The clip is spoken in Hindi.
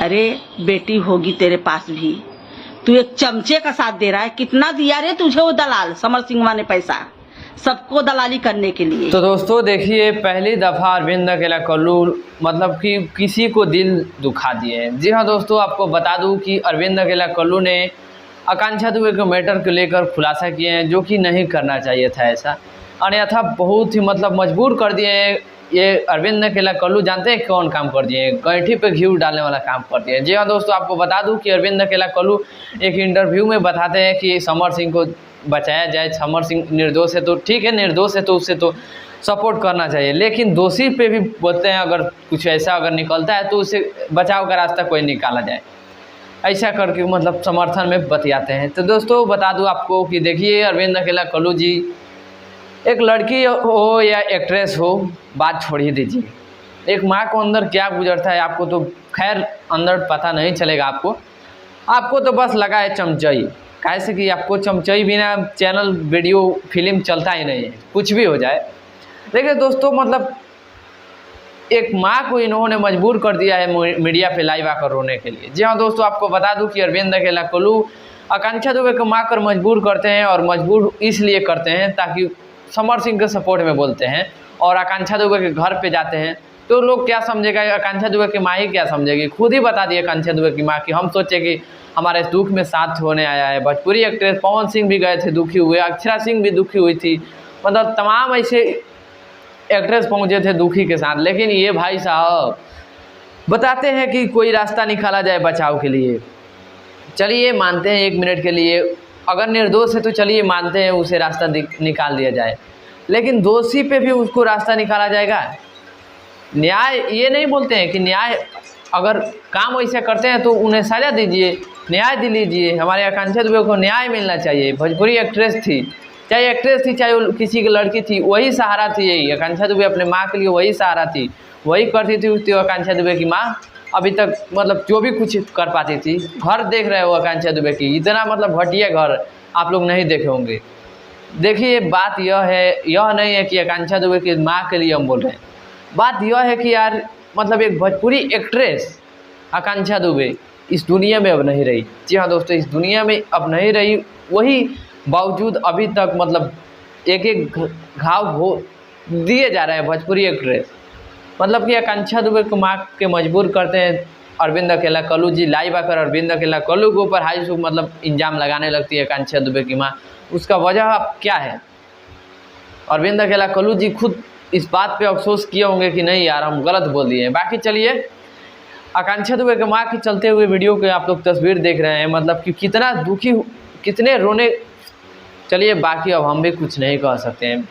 अरे बेटी होगी तेरे पास भी, तू एक चमचे का साथ दे रहा है। कितना दिया रे तुझे वो दलाल समर सिंह ने पैसा, सबको दलाली करने के लिए। तो दोस्तों देखिए, पहली दफ़ा अरविंद अकेला कल्लू मतलब कि किसी को दिल दुखा दिए हैं। जी हाँ दोस्तों, आपको बता दूं कि अरविंद अकेला कल्लू ने आकांक्षा दुबे के मैटर को लेकर खुलासा किए हैं, जो कि नहीं करना चाहिए था ऐसा। अन्यथा बहुत ही मतलब मजबूर कर दिए हैं। ये अरविंद अकेला कल्लू जानते हैं कौन काम कर दिए हैं? गैठी पे घी डालने वाला काम कर दिए हैं। जी हाँ दोस्तों, आपको बता दूं कि अरविंद अकेला कल्लू एक इंटरव्यू में बताते हैं कि समर सिंह को बचाया जाए। समर सिंह निर्दोष है तो ठीक है, निर्दोष है तो उससे तो सपोर्ट करना चाहिए, लेकिन दोषी पे भी बोलते हैं अगर कुछ ऐसा अगर निकलता है तो उसे बचाव का रास्ता कोई निकाला जाए, ऐसा करके मतलब समर्थन में बतियाते हैं। तो दोस्तों बता दूं आपको कि देखिए, अरविंद अकेला कल्लू जी एक लड़की हो या एक्ट्रेस हो, बात छोड़ ही दीजिए। एक माँ को अंदर क्या गुजरता है आपको तो खैर अंदर पता नहीं चलेगा। आपको तो बस लगा है चमचई, कैसे कि आपको चमचई बिना चैनल वीडियो फिल्म चलता ही नहीं है, कुछ भी हो जाए। देखिए दोस्तों, मतलब एक माँ को इन्होंने मजबूर कर दिया है मीडिया पे लाइव आकर रोने के लिए। जी हाँ दोस्तों, आपको बता दूं कि अरविंद अकेला कल्लू आकांक्षा दुबे को माँ कर मजबूर करते हैं, और मजबूर इसलिए करते हैं ताकि समर सिंह के सपोर्ट में बोलते हैं और आकांक्षा दुबे के घर पे जाते हैं। तो लोग क्या समझेगा, आकांक्षा दुबे की माँ ही क्या समझेगी? खुद ही बता दिए आकांक्षा दुबे की माँ कि हम सोचे कि हमारे दुख में साथ होने आया है। भोजपुरी एक्ट्रेस पवन सिंह भी गए थे, दुखी हुए, अक्षरा सिंह भी दुखी हुई थी, मतलब तमाम ऐसे एक्ट्रेस पहुंचे थे दुखी के साथ। लेकिन ये भाई साहब बताते हैं कि कोई रास्ता निकाला जाए बचाव के लिए। चलिए मानते हैं एक मिनट के लिए, अगर निर्दोष है तो चलिए मानते हैं उसे रास्ता निकाल दिया जाए, लेकिन दोषी पे भी उसको रास्ता निकाला जाएगा? न्याय ये नहीं बोलते हैं कि न्याय अगर काम वैसे करते हैं तो उन्हें सजा दीजिए, न्याय दे लीजिए। हमारे आकांक्षा दुबे को न्याय मिलना चाहिए। भोजपुरी एक्ट्रेस थी, चाहे एक्ट्रेस थी चाहे वो किसी की लड़की थी, वही सहारा थी। यही आकांक्षा दुबे अपने माँ के लिए वही सहारा थी, वही करती थी उसकी आकांक्षा दुबे की माँ अभी तक, मतलब जो भी कुछ कर पाती थी। घर देख रहे हो आकांक्षा दुबे की, इतना मतलब घटिया घर आप लोग नहीं देखे होंगे। देखिए बात यह नहीं है कि आकांक्षा दुबे की माँ के लिए हम बोल रहे हैं, बात यह है कि यार मतलब एक भोजपुरी एक्ट्रेस आकांक्षा दुबे इस दुनिया में अब नहीं रही। जी हाँ दोस्तों, इस दुनिया में अब नहीं रही, वही बावजूद अभी तक मतलब एक एक घाव हो दिए जा रहे हैं भोजपुरी एक्ट्रेस। मतलब कि आकांक्षा दुबे को माँ के मजबूर करते हैं अरविंद अकेला कल्लू जी। लाइव आकर अरविंद अकेला कल्लू के ऊपर हाई सू मतलब इल्ज़ाम लगाने लगती है आकांक्षा दुबे की माँ। उसका वजह क्या है? अरविंद अकेला कल्लू जी खुद इस बात पे अफसोस किए होंगे कि नहीं यार हम गलत बोल दिए हैं। बाकी चलिए, आकांक्षा दुबे के माँ की चलते हुए वीडियो के आप लोग तस्वीर देख रहे हैं, मतलब कि कितना दुखी, कितने रोने। चलिए बाकी अब हम भी कुछ नहीं कह सकते हैं।